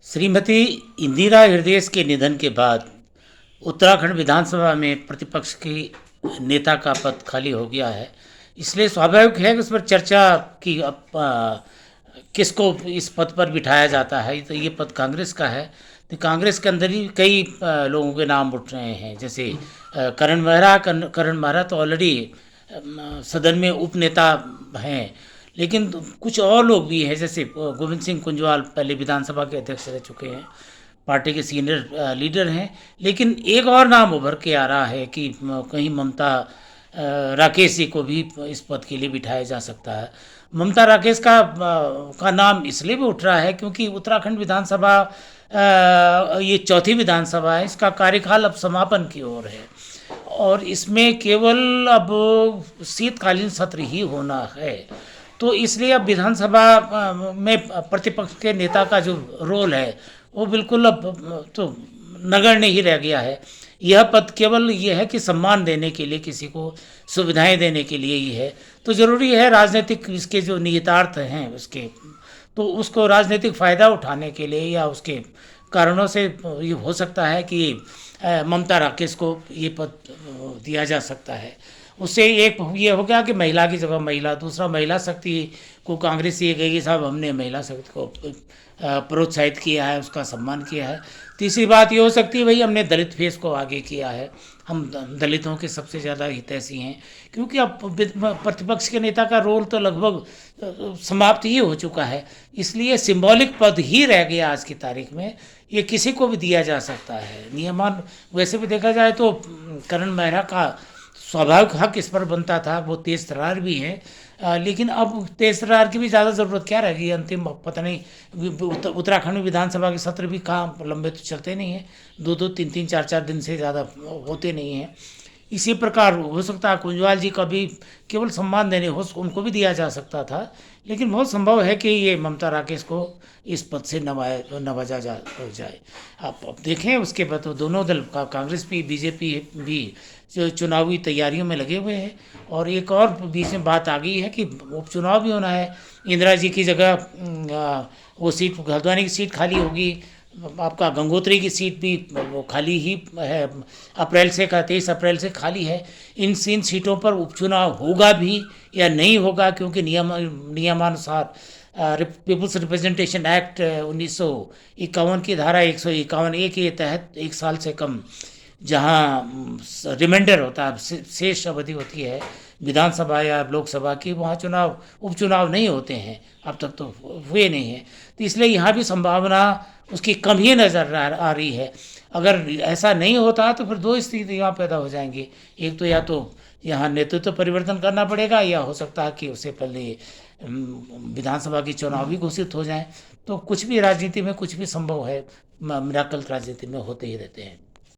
श्रीमती इंदिरा हृदय के निधन के बाद उत्तराखंड विधानसभा में प्रतिपक्ष की नेता का पद खाली हो गया है। इसलिए स्वाभाविक है कि उस पर चर्चा की किसको इस पद पर बिठाया जाता है। तो ये पद कांग्रेस का है, तो कांग्रेस के अंदर ही कई लोगों के नाम उठ रहे हैं। जैसे करण मेहरा तो ऑलरेडी सदन में उपनेता हैं, लेकिन कुछ और लोग भी हैं। जैसे गोविंद सिंह कुंजवाल पहले विधानसभा के अध्यक्ष रह चुके हैं, पार्टी के सीनियर लीडर हैं। लेकिन एक और नाम उभर के आ रहा है कि कहीं ममता राकेश जी को भी इस पद के लिए बिठाया जा सकता है। ममता राकेश का नाम इसलिए भी उठ रहा है क्योंकि उत्तराखंड विधानसभा ये चौथी विधानसभा है, इसका कार्यकाल अब समापन की ओर है और इसमें केवल अब शीतकालीन सत्र ही होना है। तो इसलिए अब विधानसभा में प्रतिपक्ष के नेता का जो रोल है वो बिल्कुल अब तो नगण्य ही रह गया है। यह पद केवल ये है कि सम्मान देने के लिए, किसी को सुविधाएं देने के लिए ही है। तो ज़रूरी है राजनीतिक इसके जो निहितार्थ हैं उसके, तो उसको राजनीतिक फ़ायदा उठाने के लिए या उसके कारणों से ये हो सकता है कि ममता राकेश को ये पद दिया जा सकता है। उससे एक ये हो गया कि महिला की जगह महिला, दूसरा महिला शक्ति को कांग्रेस ये कहेगी साहब हमने महिला शक्ति को प्रोत्साहित किया है, उसका सम्मान किया है। तीसरी बात ये हो सकती है भाई हमने दलित फेस को आगे किया है, हम दलितों के सबसे ज़्यादा हितैषी हैं। क्योंकि अब प्रतिपक्ष के नेता का रोल तो लगभग समाप्त ही हो चुका है, इसलिए सिंबॉलिक पद ही रह गया आज की तारीख में। ये किसी को भी दिया जा सकता है। नियमान वैसे भी देखा जाए तो करण मेहरा का स्वाभाविक हक इस पर बनता था, वो तेज तर्रार भी हैं। लेकिन अब तेज तर्रार की भी ज़्यादा ज़रूरत क्या रह गई। अंतिम पता नहीं उत्तराखंड में विधानसभा के सत्र भी कहाँ लंबे तो चलते नहीं हैं, दो दो तीन तीन चार चार दिन से ज़्यादा होते नहीं हैं। इसी प्रकार हो सकता है कुंजवाल जी का भी केवल सम्मान देने हो उनको भी दिया जा सकता था। लेकिन बहुत संभव है कि ये ममता राकेश को इस पद से नवाजा जाए। आप अब देखें उसके बाद तो दोनों दल का, कांग्रेस भी बीजेपी भी जो चुनावी तैयारियों में लगे हुए हैं। और एक और बीच में बात आ गई है कि उपचुनाव भी होना है। इंदिरा जी की जगह वो सीट हल्द्वानी की सीट खाली होगी, आपका गंगोत्री की सीट भी वो खाली ही है, अप्रैल से 23 अप्रैल से खाली है। इन सीटों पर उपचुनाव होगा भी या नहीं होगा, क्योंकि नियमानुसार पीपुल्स रिप्रेजेंटेशन एक्ट 1951 की धारा 151A के तहत 1 साल से कम जहाँ रिमाइंडर होता है, शेष अवधि होती है विधानसभा या लोकसभा की, वहाँ उपचुनाव नहीं होते हैं, अब तक तो हुए नहीं हैं। तो इसलिए यहाँ भी संभावना उसकी कम ही नज़र आ रही है। अगर ऐसा नहीं होता तो फिर दो स्थितियाँ पैदा हो जाएंगी। एक तो या तो यहाँ नेतृत्व परिवर्तन करना पड़ेगा, या हो सकता है कि उससे पहले विधानसभा की चुनाव भी घोषित हो जाएं। तो कुछ भी राजनीति में कुछ भी संभव है, मिराकल राजनीति में होते ही रहते हैं।